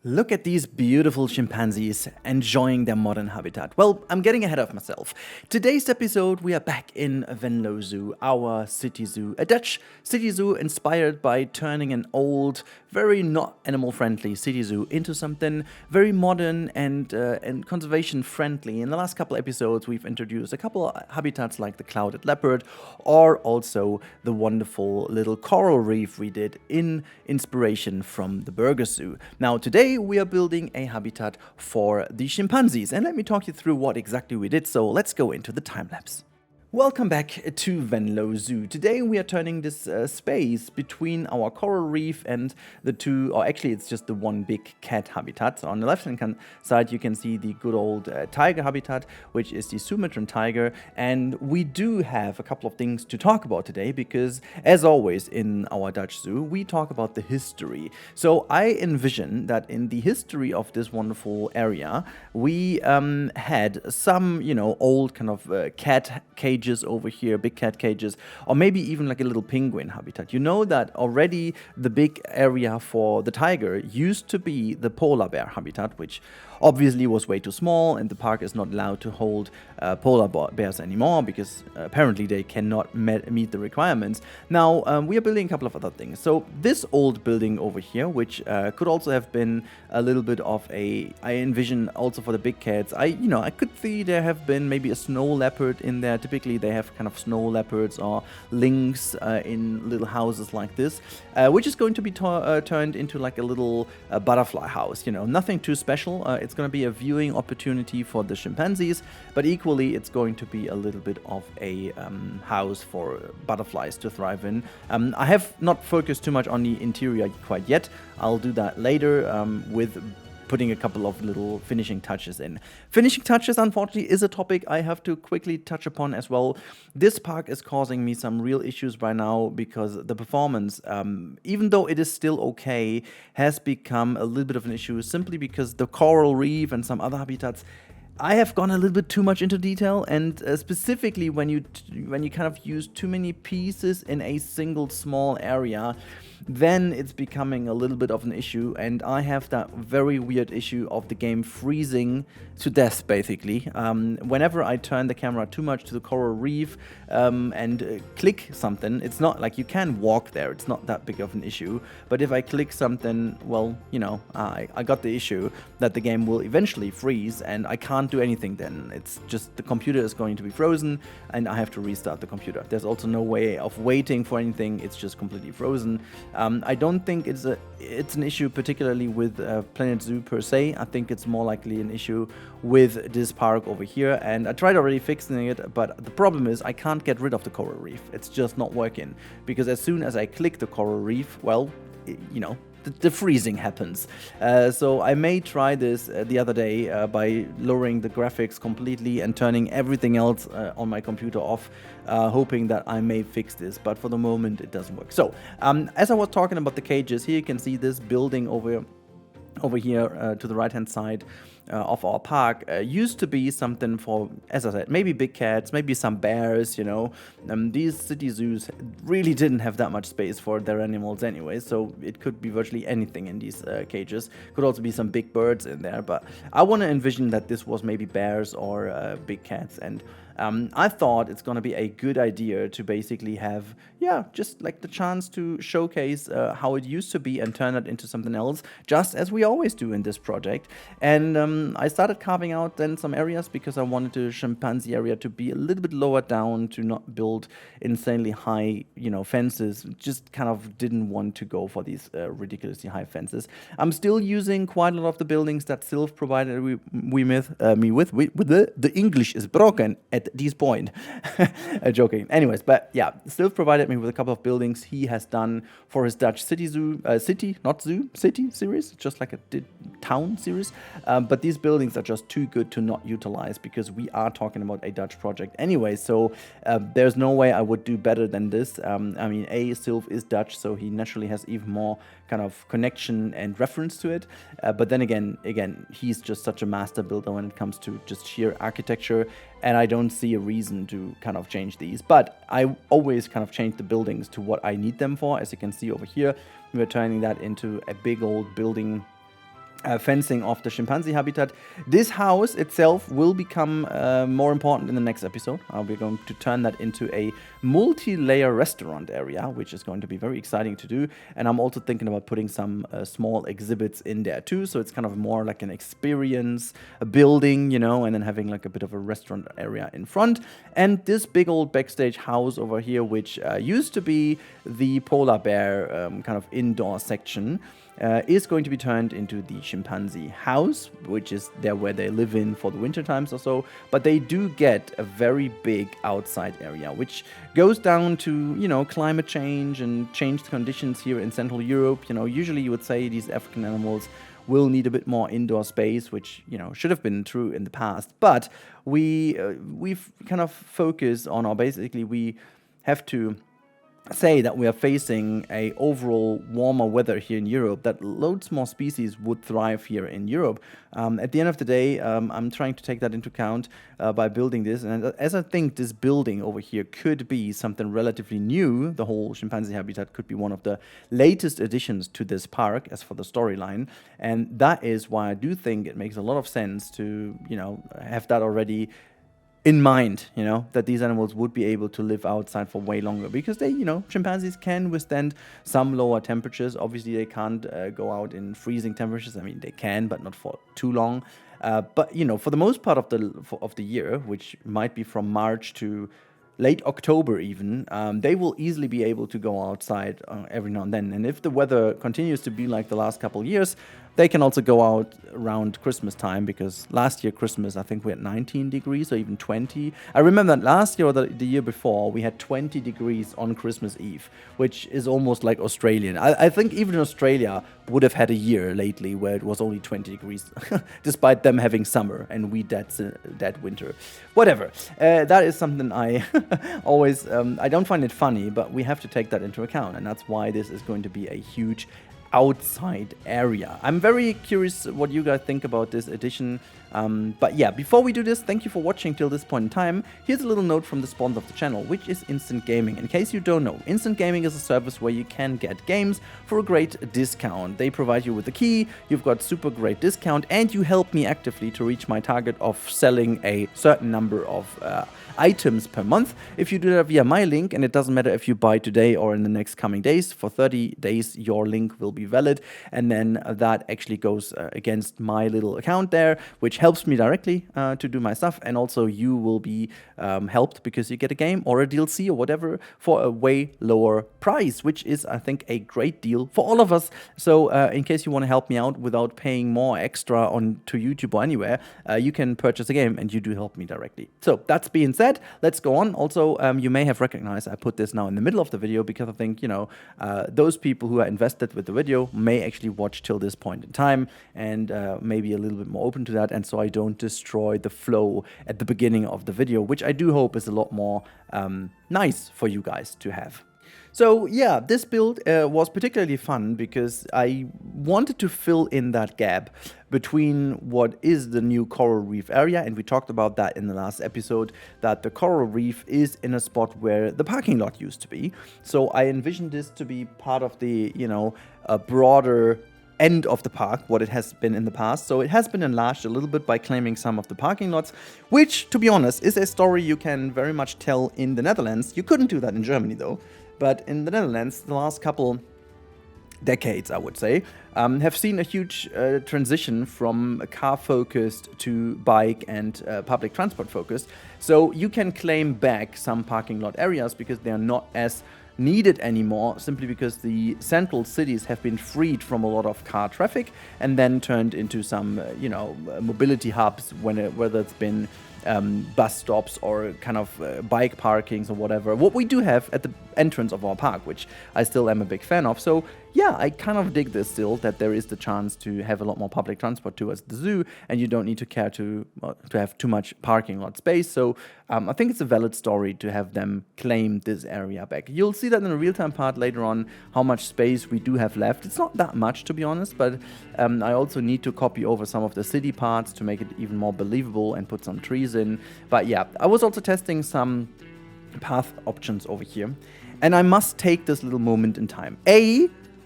Look at these beautiful chimpanzees enjoying their modern habitat. Well, I'm getting ahead of myself. Today's episode, we are back in Venlo Zoo, our city zoo. A Dutch city zoo inspired by turning an old, very not animal-friendly city zoo into something very modern and conservation-friendly. In the last couple episodes, we've introduced a couple of habitats like the clouded leopard or also the wonderful little coral reef we did in inspiration from the Burger Zoo. Now, today we are building a habitat for the chimpanzees, and let me talk you through what exactly we did. So let's go into the time lapse. Welcome back to Venlo Zoo. Today we are turning this space between our coral reef and the two, or actually it's just the one big cat habitat. So on the left hand side you can see the good old tiger habitat, which is the Sumatran tiger. And we do have a couple of things to talk about today because, as always in our Dutch zoo, we talk about the history. So I envision that in the history of this wonderful area, we had some, old kind of cat cages over here, big cat cages, or maybe even like a little penguin habitat. You know that already the big area for the tiger used to be the polar bear habitat, which obviously was way too small, and the park is not allowed to hold polar bears anymore because apparently they cannot meet the requirements. Now we are building a couple of other things. So this old building over here, which could also have been a little bit of I envision also for the big cats. I could see there have been maybe a snow leopard in there. Typically they have kind of snow leopards or lynx in little houses like this, which is going to be turned into like a little butterfly house. Nothing too special. It's going to be a viewing opportunity for the chimpanzees, but equally it's going to be a little bit of a house for butterflies to thrive in. I have not focused too much on the interior quite yet. I'll do that later with putting a couple of little finishing touches in. Finishing touches, unfortunately, is a topic I have to quickly touch upon as well. This park is causing me some real issues right now because the performance, even though it is still okay, has become a little bit of an issue simply because the coral reef and some other habitats, I have gone a little bit too much into detail, and specifically when you kind of use too many pieces in a single small area, then it's becoming a little bit of an issue, and I have that very weird issue of the game freezing to death, basically. Whenever I turn the camera too much to the coral reef and click something, it's not like you can walk there, it's not that big of an issue, but if I click something, well, I got the issue that the game will eventually freeze, and I can't do anything then. It's just the computer is going to be frozen, and I have to restart the computer. There's also no way of waiting for anything, it's just completely frozen. I don't think it's an issue particularly with Planet Zoo per se. I think it's more likely an issue with this park over here, and I tried already fixing it, but the problem is I can't get rid of the coral reef. It's just not working, because as soon as I click the coral reef, well, the freezing happens. So I may try this the other day by lowering the graphics completely and turning everything else on my computer off, hoping that I may fix this, but for the moment it doesn't work. So as I was talking about the cages, here you can see this building over here to the right hand side of our park used to be something for, as I said, maybe big cats, maybe some bears. These city zoos really didn't have that much space for their animals anyway, so it could be virtually anything in these cages. Could also be some big birds in there, but I want to envision that this was maybe bears or big cats. And I thought it's going to be a good idea to basically have, just like the chance to showcase how it used to be and turn it into something else, just as we always do in this project. And I started carving out then some areas because I wanted the chimpanzee area to be a little bit lower down, to not build insanely high, fences. Just kind of didn't want to go for these ridiculously high fences. I'm still using quite a lot of the buildings that Sylv provided me with. The English is broken at this point. Joking. Anyways, but yeah, Sylv provided me with a couple of buildings he has done for his Dutch city series, just like a town series. But these buildings are just too good to not utilize because we are talking about a Dutch project anyway. So there's no way I would do better than this. Sylv is Dutch, so he naturally has even more kind of connection and reference to it. But then again, he's just such a master builder when it comes to just sheer architecture, and I don't see a reason to kind of change these. But I always kind of change the buildings to what I need them for. As you can see over here, we're turning that into a big old building fencing of the chimpanzee habitat. This house itself will become more important in the next episode. We're going to turn that into a multi-layer restaurant area, which is going to be very exciting to do. And I'm also thinking about putting some small exhibits in there too. So it's kind of more like an experience, a building, you know, and then having like a bit of a restaurant area in front. And this big old backstage house over here, which used to be the polar bear kind of indoor section, is going to be turned into the chimpanzee house, which is there where they live in for the winter times or so. But they do get a very big outside area, which goes down to, you know, climate change and changed conditions here in Central Europe. You know, usually you would say these African animals will need a bit more indoor space, which, you know, should have been true in the past. But we've kind of focused on, or basically we have to say that we are facing a overall warmer weather here in Europe, that loads more species would thrive here in Europe. At the end of the day, I'm trying to take that into account by building this. And as I think this building over here could be something relatively new, the whole chimpanzee habitat could be one of the latest additions to this park as for the storyline. And that is why I do think it makes a lot of sense to, you know, have that already in mind, you know, that these animals would be able to live outside for way longer, because they, you know, chimpanzees can withstand some lower temperatures. Obviously, they can't go out in freezing temperatures. I mean, they can, but not for too long. But, you know, for the most part of the year, which might be from March to late October even, they will easily be able to go outside every now and then. And if the weather continues to be like the last couple of years, they can also go out around Christmas time, because last year Christmas, I think we had 19 degrees or even 20. I remember that last year or the year before, we had 20 degrees on Christmas Eve, which is almost like Australian. I think even Australia would have had a year lately where it was only 20 degrees, despite them having summer and we that winter. Whatever. That is something I always, I don't find it funny, but we have to take that into account. And that's why this is going to be a huge outside area. I'm very curious what you guys think about this edition. But yeah, before we do this, thank you for watching till this point in time. Here's a little note from the sponsor of the channel, which is Instant Gaming. In case you don't know, Instant Gaming is a service where you can get games for a great discount. They provide you with the key, you've got super great discount, and you help me actively to reach my target of selling a certain number of items per month. If you do that via my link, and it doesn't matter if you buy today or in the next coming days, for 30 days your link will be valid, and then that actually goes against my little account there, which helps me directly to do my stuff. And also you will be helped because you get a game or a DLC or whatever for a way lower price, which is, I think, a great deal for all of us. So in case you want to help me out without paying more extra on to YouTube or anywhere, you can purchase a game and you do help me directly. So that's being said, let's go on. Also, you may have recognized I put this now in the middle of the video because I think, you know, those people who are invested with the video may actually watch till this point in time and maybe a little bit more open to that. And so I don't destroy the flow at the beginning of the video, which I do hope is a lot more nice for you guys to have. So yeah, this build was particularly fun because I wanted to fill in that gap between what is the new coral reef area, and we talked about that in the last episode, that the coral reef is in a spot where the parking lot used to be. So I envisioned this to be part of the, you know, a broader end of the park, what it has been in the past. So it has been enlarged a little bit by claiming some of the parking lots, which, to be honest, is a story you can very much tell in the Netherlands. You couldn't do that in Germany though. But in the Netherlands, the last couple decades, I would say, have seen a huge transition from car-focused to bike and public transport-focused. So you can claim back some parking lot areas because they are not as needed anymore, simply because the central cities have been freed from a lot of car traffic and then turned into some, you know, mobility hubs, whether it's been bus stops or kind of bike parkings or whatever. What we do have at the entrance of our park, which I still am a big fan of. So yeah, I kind of dig this still, that there is the chance to have a lot more public transport towards the zoo, and you don't need to care to have too much parking lot space. So I think it's a valid story to have them claim this area back. You'll see that in the real-time part later on, how much space we do have left. It's not that much, to be honest, but I also need to copy over some of the city parts to make it even more believable and put some trees in. But yeah, I was also testing some path options over here, and I must take this little moment in time.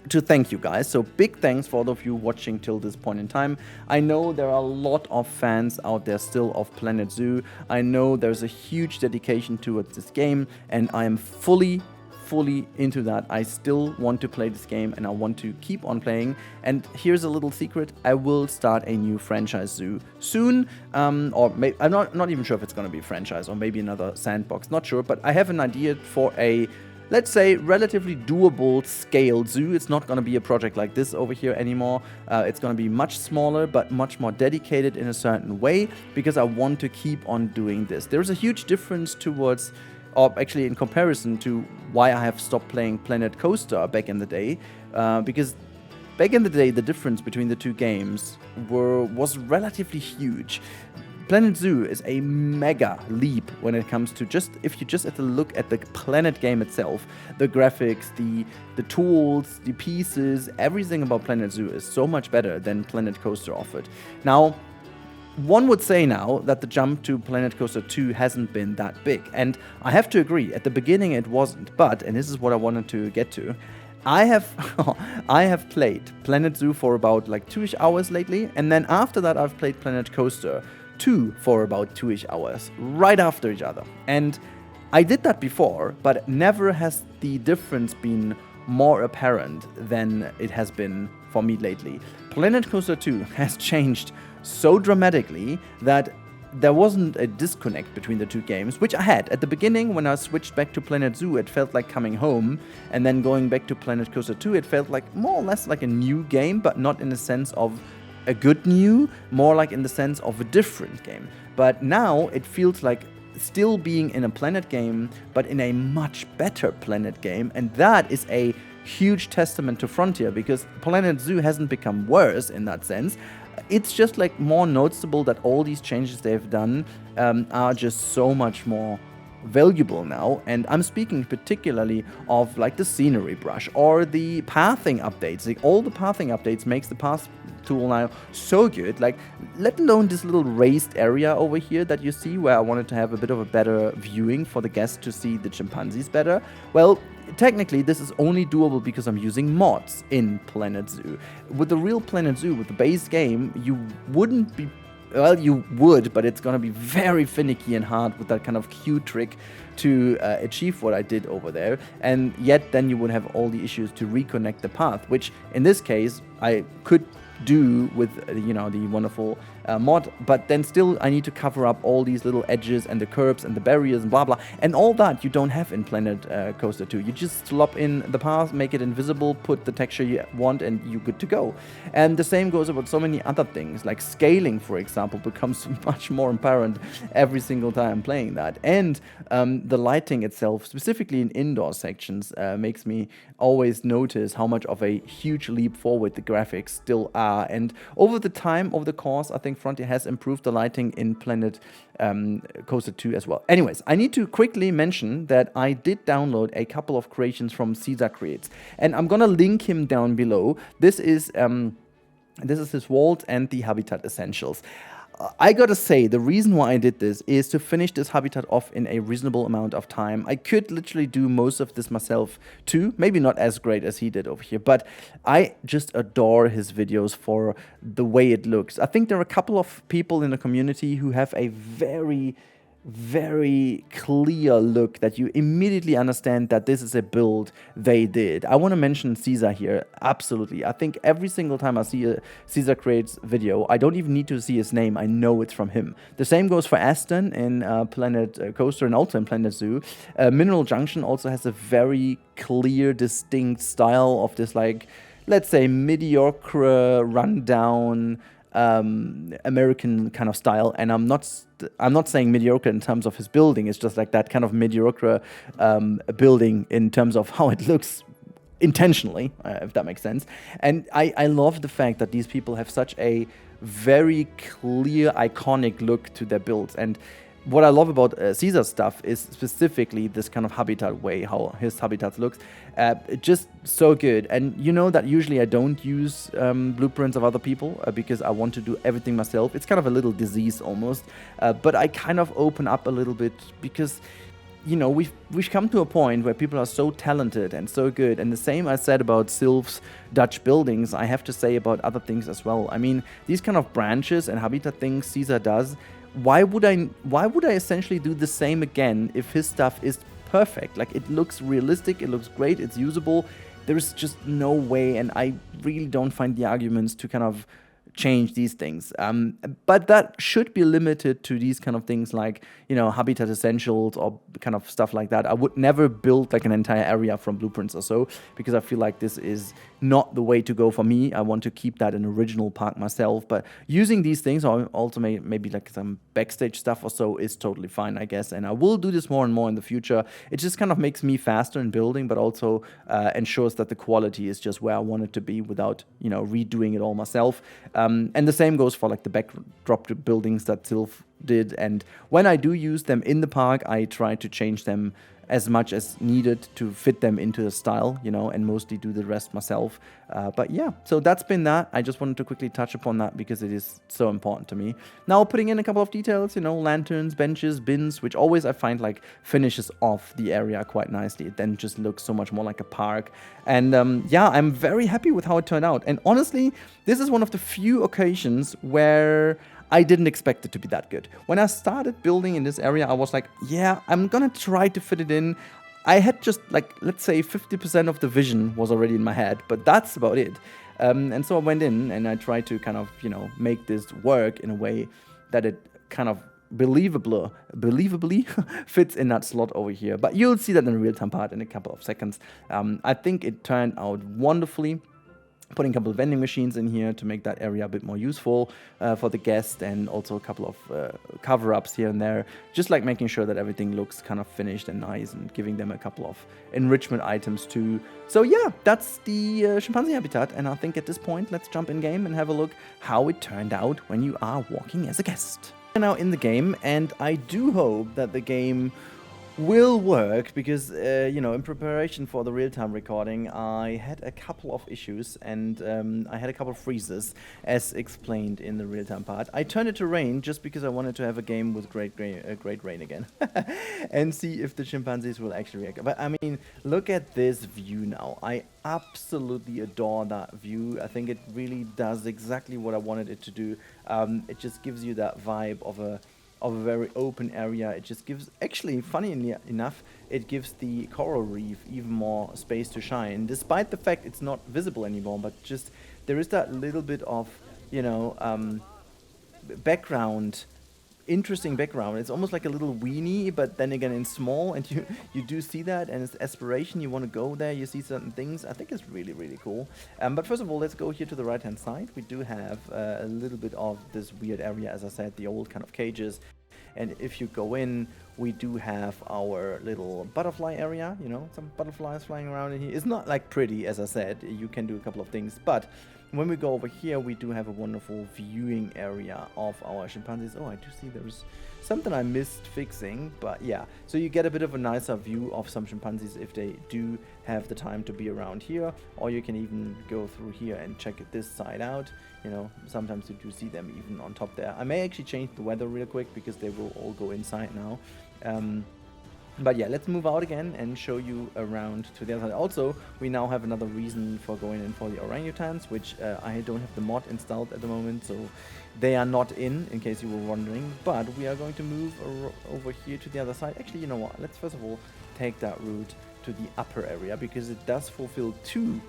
to thank you guys. So big thanks for all of you watching till this point in time. I know there are a lot of fans out there still of Planet Zoo. I know there's a huge dedication towards this game, and I am fully into that. I still want to play this game, and I want to keep on playing. And here's a little secret: I will start a new franchise zoo soon, I'm not even sure if it's going to be a franchise or maybe another Sandbox, not sure, but I have an idea for a, let's say, relatively doable scale zoo. It's not going to be a project like this over here anymore. It's going to be much smaller, but much more dedicated in a certain way, because I want to keep on doing this. There's a huge difference towards, or actually in comparison to why I have stopped playing Planet Coaster back in the day, because back in the day the difference between the two games was relatively huge. Planet Zoo is a mega leap when it comes to if you just have to look at the Planet game itself, the graphics, the tools, the pieces, everything about Planet Zoo is so much better than Planet Coaster offered. Now, one would say now that the jump to Planet Coaster 2 hasn't been that big, and I have to agree, at the beginning it wasn't, but, and this is what I wanted to get to, I have played Planet Zoo for about like 2-ish hours lately, and then after that I've played Planet Coaster 2 for about 2-ish hours, right after each other. And I did that before, but never has the difference been more apparent than it has been for me lately. Planet Coaster 2 has changed so dramatically that there wasn't a disconnect between the two games, which I had. At the beginning, when I switched back to Planet Zoo, it felt like coming home, and then going back to Planet Coaster 2, it felt like more or less like a new game, but not in the sense of a good new, more like in the sense of a different game. But now it feels like still being in a Planet game, but in a much better Planet game, and that is a huge testament to Frontier, because Planet Zoo hasn't become worse in that sense. It's just like more noticeable that all these changes they've done are just so much more valuable now, and I'm speaking particularly of like the scenery brush or the pathing updates. Like, all the pathing updates makes the path tool now so good, like let alone this little raised area over here that you see, where I wanted to have a bit of a better viewing for the guests to see the chimpanzees better. Well, technically this is only doable because I'm using mods in Planet Zoo. With the real Planet Zoo, with the base game, you wouldn't be, well, you would, but it's gonna be very finicky and hard with that kind of Q trick to achieve what I did over there, and yet then you would have all the issues to reconnect the path, which in this case I could do with the wonderful mod, but then still I need to cover up all these little edges and the curbs and the barriers and blah blah, and all that you don't have in Planet Coaster 2. You just slop in the path, make it invisible, put the texture you want, and you're good to go. And the same goes about so many other things, like scaling, for example, becomes much more apparent every single time I'm playing that. And the lighting itself, specifically in indoor sections, makes me always notice how much of a huge leap forward the graphics still are. And over the course, I think Frontier has improved the lighting in Planet Coaster 2 as well. Anyways, I need to quickly mention that I did download a couple of creations from Caesar Creates, and I'm gonna link him down below. This is his vault and the Habitat Essentials. I gotta say, the reason why I did this is to finish this habitat off in a reasonable amount of time. I could literally do most of this myself too, maybe not as great as he did over here, but I just adore his videos for the way it looks. I think there are a couple of people in the community who have a very clear look that you immediately understand that this is a build they did. I want to mention Caesar here, absolutely. I think every single time I see a Caesar Creates video, I don't even need to see his name, I know it's from him. The same goes for Aston in Planet Coaster and also in Planet Zoo. Mineral Junction also has a very clear, distinct style of this, like, let's say, mediocre, rundown, American kind of style, and I'm not saying mediocre in terms of his building. It's just like that kind of mediocre building in terms of how it looks intentionally, if that makes sense. And I love the fact that these people have such a very clear, iconic look to their builds. And what I love about Caesar's stuff is specifically this kind of habitat way, how his habitat looks. Just so good. And you know that usually I don't use blueprints of other people because I want to do everything myself. It's kind of a little disease almost. But I kind of open up a little bit because you know, we've come to a point where people are so talented and so good, and the same I said about Sylph's Dutch buildings, I have to say about other things as well. I mean, these kind of branches and habitat things Caesar does, why would I essentially do the same again if his stuff is perfect? Like, it looks realistic, it looks great, it's usable. There's just no way, and I really don't find the arguments to kind of change these things. But that should be limited to these kind of things like, you know, habitat essentials or kind of stuff like that. I would never build like an entire area from blueprints or so, because I feel like this is not the way to go for me. I want to keep that an original park myself. But using these things, or also maybe like some backstage stuff or so, is totally fine, I guess. And I will do this more and more in the future. It just kind of makes me faster in building, but also ensures that the quality is just where I want it to be without, you know, redoing it all myself. And the same goes for like the backdrop buildings that Sylph did. And when I do use them in the park, I try to change them as much as needed to fit them into the style, you know, and mostly do the rest myself. But yeah, so that's been that. I just wanted to quickly touch upon that because it is so important to me. Now, putting in a couple of details, you know, lanterns, benches, bins, which always I find like finishes off the area quite nicely. It then just looks so much more like a park. And yeah, I'm very happy with how it turned out. And honestly, this is one of the few occasions where I didn't expect it to be that good. When I started building in this area, I was like, yeah, I'm gonna try to fit it in. I had just like, let's say 50% of the vision was already in my head, but that's about it. And so I went in and I tried to kind of, you know, make this work in a way that it kind of believably fits in that slot over here. But you'll see that in the real-time part in a couple of seconds. I think it turned out wonderfully. Putting a couple of vending machines in here to make that area a bit more useful for the guest, and also a couple of cover-ups here and there, just like making sure that everything looks kind of finished and nice, and giving them a couple of enrichment items too. So yeah, that's the chimpanzee habitat, and I think at this point let's jump in game and have a look how it turned out when you are walking as a guest. We're now in the game, and I do hope that the game will work, because you know, in preparation for the real-time recording, I had a couple of issues, and I had a couple of freezes, as explained in the real-time part. I turned it to rain just because I wanted to have a game with great rain again, and see if the chimpanzees will actually react. But I mean, look at this view now. I absolutely adore that view. I think it really does exactly what I wanted it to do. It just gives you that vibe of a very open area. It just gives, actually, funny enough, it gives the coral reef even more space to shine, despite the fact it's not visible anymore, but just there is that little bit of, you know, background, interesting background. It's almost like a little weenie, but then again in small, and you do see that, and it's aspiration, you want to go there, you see certain things. I think it's really, really cool. But first of all, let's go here to the right hand side. We do have a little bit of this weird area, as I said, the old kind of cages. And if you go in, we do have our little butterfly area, you know, some butterflies flying around in here. It's not like pretty, as I said, you can do a couple of things, but when we go over here, we do have a wonderful viewing area of our chimpanzees. Oh, I do see there's something I missed fixing, but yeah. So you get a bit of a nicer view of some chimpanzees if they do have the time to be around here, or you can even go through here and check this side out. You know, sometimes you do see them even on top there. I may actually change the weather real quick because they will all go inside now. But yeah, let's move out again and show you around to the other side. Also, we now have another reason for going in for the orangutans, which I don't have the mod installed at the moment, so they are not in case you were wondering. But we are going to move over here to the other side. Actually, you know what? Let's first of all take that route to the upper area, because it does fulfill two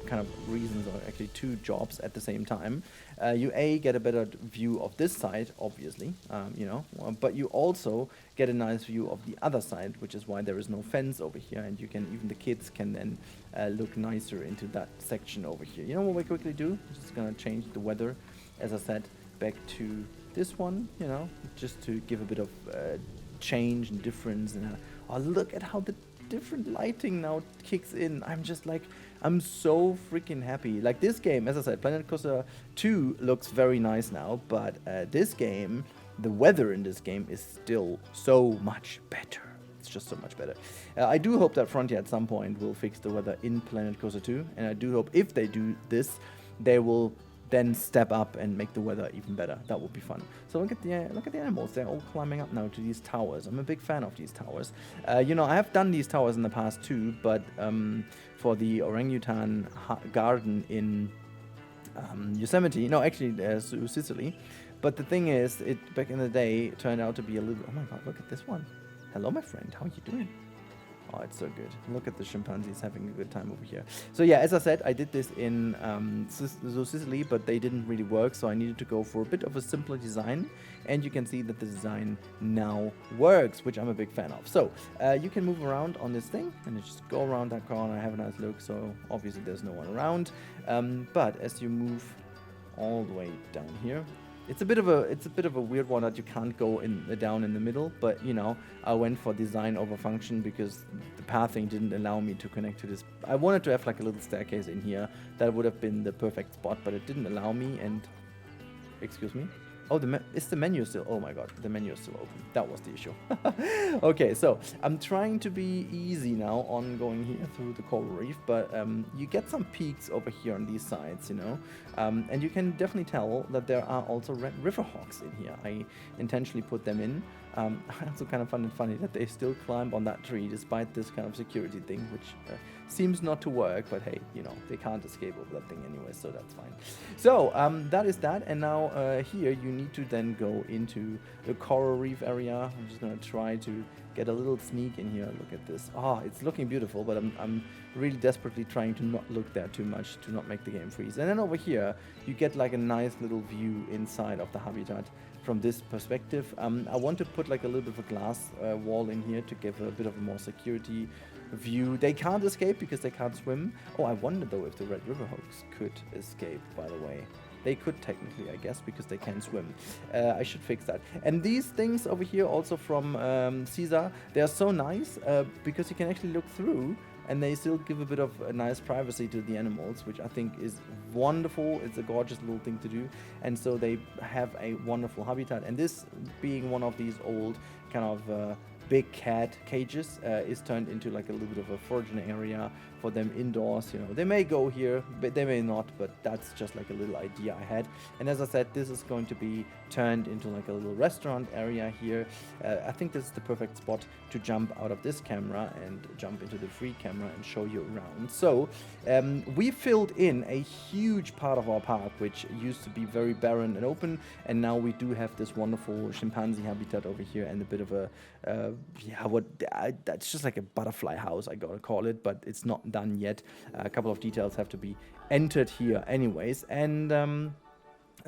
kind of reasons, or actually two jobs at the same time. You get a better view of this side, obviously, you know, but you also get a nice view of the other side, which is why there is no fence over here, and you can, even the kids can then look nicer into that section over here. You know what we quickly do? Just gonna change the weather, as I said, back to this one, you know, just to give a bit of change and difference. And oh, look at how the different lighting now kicks in. I'm just like, I'm so freaking happy. Like, this game, as I said, Planet Coaster 2 looks very nice now, but this game, the weather in this game is still so much better. It's just so much better. I do hope that Frontier at some point will fix the weather in Planet Coaster 2, and I do hope if they do this, they will then step up and make the weather even better. That would be fun. So look at the animals. They're all climbing up now to these towers. I'm a big fan of these towers. You know, I have done these towers in the past too, but for the orangutan garden in Yosemite, no, actually Sicily. But the thing is, it back in the day turned out to be a little. Oh my God! Look at this one. Hello, my friend. How are you doing? Oh, it's so good. Look at the chimpanzees having a good time over here. So yeah, as I said, I did this in Sicily, but they didn't really work, so I needed to go for a bit of a simpler design. And you can see that the design now works, which I'm a big fan of. So you can move around on this thing, and you just go around that corner, have a nice look. So obviously there's no one around. But as you move all the way down here, it's a bit of a weird one that you can't go down in the middle, but you know, I went for design over function because the pathing didn't allow me to connect to this. I wanted to have like a little staircase in here. That would have been the perfect spot, but it didn't allow me. And excuse me. Oh, is the menu still? Oh my God, the menu is still open. That was the issue. Okay, so I'm trying to be easy now on going here through the coral reef, but you get some peaks over here on these sides, you know, and you can definitely tell that there are also red river hawks in here. I intentionally put them in. Also kind of funny that they still climb on that tree despite this kind of security thing, which seems not to work, but hey, you know, they can't escape over that thing anyway, so that's fine. So that is that, and now here you need to then go into the coral reef area. I'm just gonna try to get a little sneak in here. Look at this. Oh, it's looking beautiful, but I'm really desperately trying to not look there too much to not make the game freeze. And then over here you get like a nice little view inside of the habitat from this perspective. I want to put like a little bit of a glass wall in here to give a bit of a more security view. They can't escape because they can't swim. Oh, I wonder though if the red river hawks could escape, by the way. They could technically, I guess, because they can swim. I should fix that. And these things over here also from Caesar, they are so nice because you can actually look through and they still give a bit of a nice privacy to the animals, which I think is wonderful. It's a gorgeous little thing to do. And so they have a wonderful habitat. And this being one of these old kind of big cat cages is turned into like a little bit of a foraging area for them indoors. You know, they may go here, but they may not, but that's just like a little idea I had. And as I said, this is going to be turned into like a little restaurant area here. I think this is the perfect spot to jump out of this camera and jump into the free camera and show you around. So we filled in a huge part of our park, which used to be very barren and open, and now we do have this wonderful chimpanzee habitat over here and a bit of a that's just like a butterfly house, I gotta call it, but it's not done yet. A couple of details have to be entered here anyways, and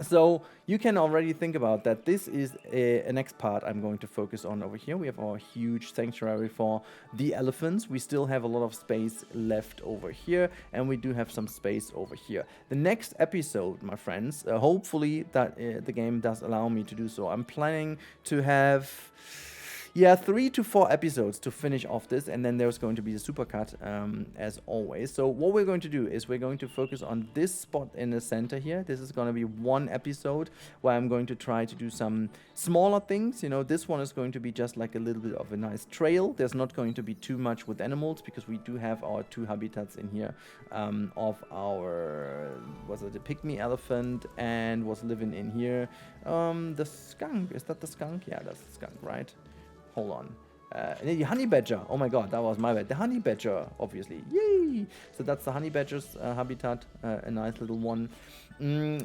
so you can already think about that. This is a next part I'm going to focus on over here. We have our huge sanctuary for the elephants. We still have a lot of space left over here, and we do have some space over here. The next episode, my friends, hopefully that the game does allow me to do so. I'm planning to have 3 to 4 episodes to finish off this, and then there's going to be a supercut as always. So what we're going to do is we're going to focus on this spot in the center here. This is going to be one episode where I'm going to try to do some smaller things. You know, this one is going to be just like a little bit of a nice trail. There's not going to be too much with animals because we do have our 2 habitats in here of our, was it a pygmy elephant and was living in here. The skunk, is that the skunk? Yeah, that's the skunk, right? Hold on. The honey badger. Oh my God, that was my bad. The honey badger, obviously. Yay! So that's the honey badger's habitat, a nice little one.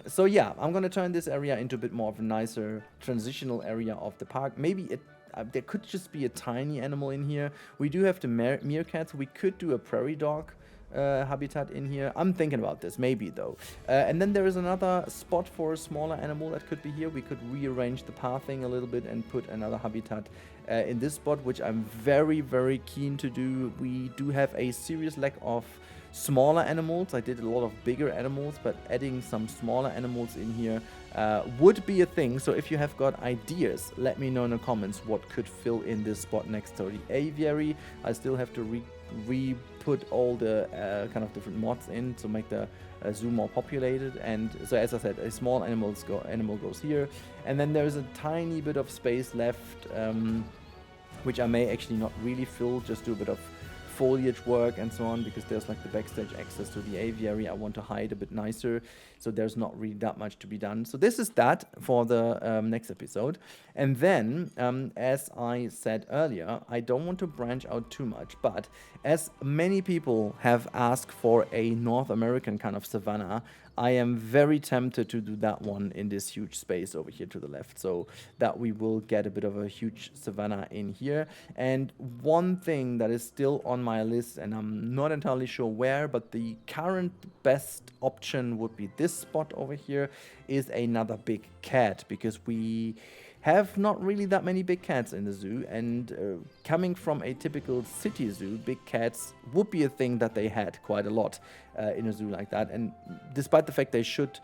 So yeah, I'm gonna turn this area into a bit more of a nicer transitional area of the park. Maybe there could just be a tiny animal in here. We do have the meerkats. We could do a prairie dog habitat in here. I'm thinking about this, maybe though. And then there is another spot for a smaller animal that could be here. We could rearrange the pathing a little bit and put another habitat in this spot, which I'm very, very keen to do. We do have a serious lack of smaller animals. I did a lot of bigger animals, but adding some smaller animals in here would be a thing. So if you have got ideas, let me know in the comments what could fill in this spot next to the aviary. I still have to re-put all the kind of different mods in to make the zoo more populated. And so as I said, a small animal goes here, and then there's a tiny bit of space left, which I may actually not really fill, just do a bit of foliage work and so on, because there's like the backstage access to the aviary I want to hide a bit nicer, so there's not really that much to be done. So this is that for the next episode. And then, as I said earlier, I don't want to branch out too much, but as many people have asked for a North American kind of savanna, I am very tempted to do that one in this huge space over here to the left, so that we will get a bit of a huge savanna in here. And one thing that is still on my list, and I'm not entirely sure where, but the current best option would be this spot over here, is another big cat, because we have not really that many big cats in the zoo, and coming from a typical city zoo, big cats would be a thing that they had quite a lot in a zoo like that. And despite the fact they should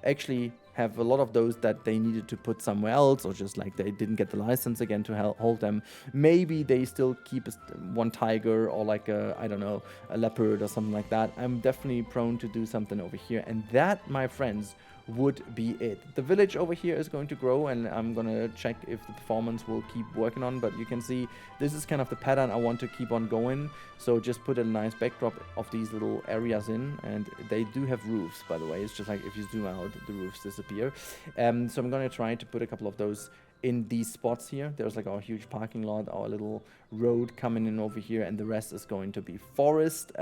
actually have a lot of those that they needed to put somewhere else, or just like they didn't get the license again to hold them, maybe they still keep one tiger or like a, I don't know, a leopard or something like that. I'm definitely prone to do something over here, and that, my friends, would be it. The village over here is going to grow, and I'm gonna check if the performance will keep working on, but you can see this is kind of the pattern I want to keep on going. So just put a nice backdrop of these little areas in, and they do have roofs, by the way. It's just like if you zoom out, the roofs disappear. So I'm gonna try to put a couple of those in these spots here. There's like our huge parking lot, our little road coming in over here, and the rest is going to be forest,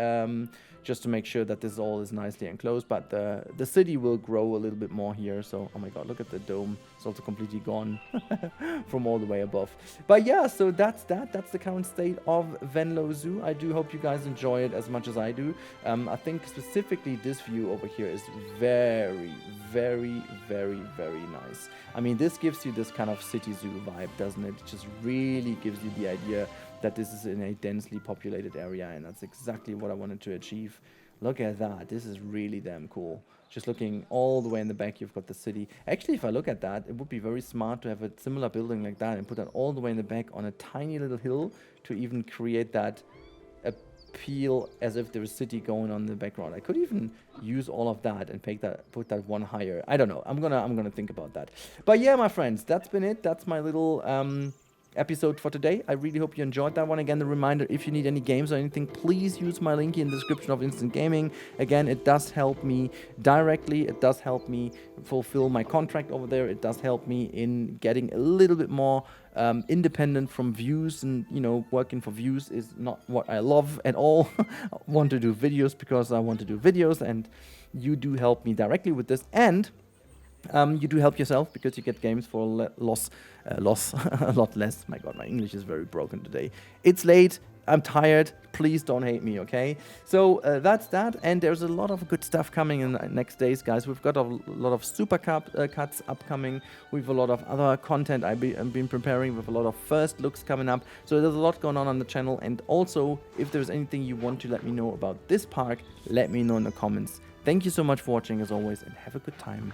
just to make sure that this all is nicely enclosed. But the city will grow a little bit more here. So, oh my god, look at the dome. It's also completely gone from all the way above. But yeah, so that's the current state of Venlo Zoo. I do hope you guys enjoy it as much as I do. I think specifically this view over here is very, very, very, very nice. I mean, this gives you this kind of city zoo vibe, doesn't it? It just really gives you the idea that this is in a densely populated area, and that's exactly what I wanted to achieve. Look at that. This is really damn cool. Just looking all the way in the back, you've got the city. Actually, if I look at that, it would be very smart to have a similar building like that and put that all the way in the back on a tiny little hill to even create that appeal as if there's a city going on in the background. I could even use all of that and put that one higher. I don't know. I'm gonna think about that. But yeah, my friends, that's been it. That's my little episode for today. I really hope you enjoyed that one. Again, the reminder, if you need any games or anything, please use my link in the description of Instant Gaming. Again, it does help me directly. It does help me fulfill my contract over there. It does help me in getting a little bit more independent from views, and you know, working for views is not what I love at all. I want to do videos because I want to do videos, and you do help me directly with this, and you do help yourself because you get games for a lot less. My god, my English is very broken today. It's late, I'm tired, please don't hate me, okay? So that's that, and there's a lot of good stuff coming in the next days, guys. We've got a lot of super cuts upcoming. We've a lot of other content I've been preparing, with a lot of first looks coming up. So there's a lot going on the channel, and also, if there's anything you want to let me know about this park, let me know in the comments. Thank you so much for watching, as always, and have a good time.